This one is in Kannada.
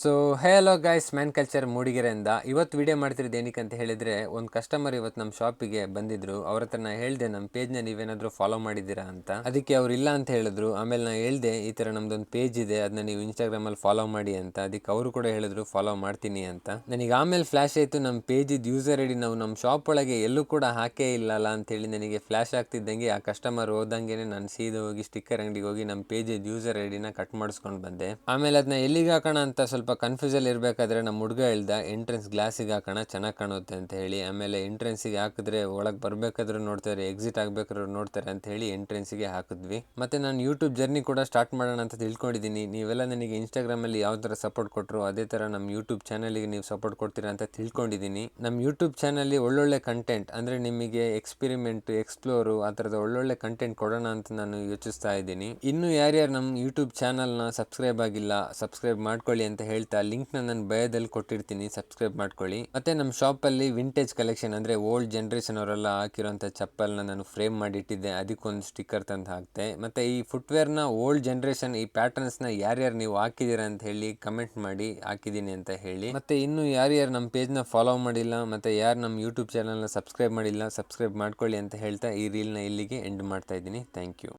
So hello guys, man culture ಮೂಡಿಗೆರೆಯಿಂದ ಇವತ್ತು ವಿಡಿಯೋ ಮಾಡ್ತಿರೋದು ಏನಕ್ಕೆ ಅಂತ ಹೇಳಿದರೆ, ಒಂದು ಕಸ್ಟಮರ್ ಇವತ್ತು ನಮ್ಮ ಶಾಪಿಗೆ ಬಂದಿದ್ರು. ಅವ್ರ ಹತ್ರ ನಾ ಹೇಳಿದೆ ನಮ್ಮ ಪೇಜ್ನ ನೀವೇನಾದರೂ ಫಾಲೋ ಮಾಡಿದ್ದೀರಾ ಅಂತ. ಅದಕ್ಕೆ ಅವ್ರು ಇಲ್ಲ ಅಂತ ಹೇಳಿದ್ರು. ಆಮೇಲೆ ನಾ ಹೇಳಿದೆ ಈ ಥರ ನಮ್ದೊಂದು ಪೇಜ್ ಇದೆ, ಅದನ್ನ ನೀವು ಇನ್ಸ್ಟಾಗ್ರಾಮಲ್ಲಿ ಫಾಲೋ ಮಾಡಿ ಅಂತ. ಅದಕ್ಕೆ ಅವರು ಕೂಡ ಹೇಳಿದ್ರು ಫಾಲೋ ಮಾಡ್ತೀನಿ ಅಂತ. ನನಗೆ ಆಮೇಲೆ ಫ್ಲ್ಯಾಶ್ ಆಯಿತು, ನಮ್ಮ ಪೇಜಿದ್ದು ಯೂಸರ್ ಐಡಿ ನಾವು ನಮ್ಮ ಶಾಪ್ ಒಳಗೆ ಎಲ್ಲೂ ಕೂಡ ಹಾಕೇ ಇಲ್ಲಲ್ಲ ಅಂತೇಳಿ ನನಗೆ ಫ್ಲ್ಯಾಶ್ ಆಗ್ತಿದ್ದಂಗೆ ಆ ಕಸ್ಟಮರ್ ಹೋದಂಗೆ ನಾನು ಸೀದಾ ಹೋಗಿ ಸ್ಟಿಕ್ಕರ್ ಅಂಗಡಿಗೆ ಹೋಗಿ ನಮ್ಮ ಪೇಜಿದ್ದು ಯೂಸರ್ ಐಡಿನ ಕಟ್ ಮಾಡಿಸ್ಕೊಂಡು ಬಂದೆ. ಆಮೇಲೆ ಅದನ್ನ ಎಲ್ಲಿಗೆ ಹಾಕೋಣ ಅಂತ ಸ್ವಲ್ಪ ಕನ್ಫ್ಯೂಸಲ್ಲಿ ಇರಬೇಕಾದ್ರೆ ನಮ್ಮ ಹುಡುಗ ಹೇಳ್ದ ಎಂಟ್ರೆನ್ಸ್ ಗ್ಲಾಸಿಗೆ ಹಾಕೋಣ, ಚೆನ್ನಾಗಿ ಕಾಣುತ್ತೆ ಅಂತ ಹೇಳಿ. ಆಮೇಲೆ ಎಂಟ್ರೆನ್ಸಿಗೆ ಹಾಕಿದ್ರೆ ಒಳಗೆ ಬರಬೇಕಾದ್ರೂ ನೋಡ್ತಾರೆ, ಎಕ್ಸಿಟ್ ಆಗಬೇಕಾದ್ರೂ ನೋಡ್ತಾರೆ ಅಂತ ಹೇಳಿ ಎಂಟ್ರೆನ್ಸಿಗೆ ಹಾಕಿದ್ವಿ. ಮತ್ತು ನಾನು ಯೂಟ್ಯೂಬ್ ಜರ್ನಿ ಕೂಡ ಸ್ಟಾರ್ಟ್ ಮಾಡೋಣ ಅಂತ ತಿಳ್ಕೊಂಡಿದ್ದೀನಿ. ನೀವೆಲ್ಲ ನನಗೆ ಇನ್ಸ್ಟಾಗ್ರಾಮಲ್ಲಿ ಯಾವ ಥರ ಸಪೋರ್ಟ್ ಕೊಟ್ಟರು ಅದೇ ಥರ ನಮ್ಮ ಯೂಟ್ಯೂಬ್ ಚಾನಲಿಗೆ ನೀವು ಸಪೋರ್ಟ್ ಕೊಡ್ತೀರಾ ಅಂತ ತಿಳ್ಕೊಂಡಿದ್ದೀನಿ. ನಮ್ಮ ಯೂಟ್ಯೂಬ್ ಚಾನಲ್ಲಿ ಒಳ್ಳೊಳ್ಳೆ ಕಂಟೆಂಟ್ ಅಂದರೆ ನಿಮಗೆ ಎಕ್ಸ್ಪೆರಿಮೆಂಟ್, ಎಕ್ಸ್ಪ್ಲೋರು ಆ ಥರದ ಒಳ್ಳೊಳ್ಳೆ ಕಂಟೆಂಟ್ ಕೊಡೋಣ ಅಂತ ನಾನು ಯೋಚಿಸ್ತಾ ಇದ್ದೀನಿ. ಇನ್ನು ಯಾರ್ಯಾರು ನಮ್ಮ ಯೂಟ್ಯೂಬ್ ಚಾನಲ್ನ ಸಬ್ಸ್ಕ್ರೈಬ್ ಆಗಿಲ್ಲ, ಸಬ್ಸ್ಕ್ರೈಬ್ ಮಾಡ್ಕೊಳ್ಳಿ ಅಂತ ಹೇಳ್ತಾ ಲಿಂಕ್ನ ನಾನು ಬಯೋದಲ್ಲಿ ಕೊಟ್ಟಿರ್ತೀನಿ, ಸಬ್ಸ್ಕ್ರೈಬ್ ಮಾಡ್ಕೊಳ್ಳಿ. ಮತ್ತು ನಮ್ಮ ಶಾಪಲ್ಲಿ ವಿಂಟೇಜ್ ಕಲೆಕ್ಷನ್ ಅಂದರೆ ಓಲ್ಡ್ ಜನ್ರೇಷನ್ ಅವರೆಲ್ಲ ಹಾಕಿರೋಂಥ ಚಪ್ಪಲ್ನ ನಾನು ಫ್ರೇಮ್ ಮಾಡಿ ಇಟ್ಟಿದ್ದೆ, ಅದಕ್ಕೊಂದು ಸ್ಟಿಕ್ಕರ್ ತಂದು ಹಾಕ್ತೆ. ಮತ್ತು ಈ ಫುಟ್ವೇರ್ನ ಓಲ್ಡ್ ಜನ್ರೇಷನ್ ಈ ಪ್ಯಾಟರ್ನ್ಸ್ನ ಯಾರ್ಯಾರು ನೀವು ಹಾಕಿದ್ದೀರಾ ಅಂತ ಹೇಳಿ ಕಮೆಂಟ್ ಮಾಡಿ, ಹಾಕಿದ್ದೀನಿ ಅಂತ ಹೇಳಿ. ಮತ್ತು ಇನ್ನು ಯಾರ್ಯಾರು ನಮ್ಮ ಪೇಜ್ನ ಫಾಲೋ ಮಾಡಿಲ್ಲ ಮತ್ತು ಯಾರು ನಮ್ಮ ಯೂಟ್ಯೂಬ್ ಚಾನಲ್ನ ಸಬ್ಸ್ಕ್ರೈಬ್ ಮಾಡಿಲ್ಲ, ಸಬ್ಸ್ಕ್ರೈಬ್ ಮಾಡ್ಕೊಳ್ಳಿ ಅಂತ ಹೇಳ್ತಾ ಈ ರೀಲ್ನ ಇಲ್ಲಿಗೆ ಎಂಡ್ ಮಾಡ್ತಾ ಇದ್ದೀನಿ. Thank you.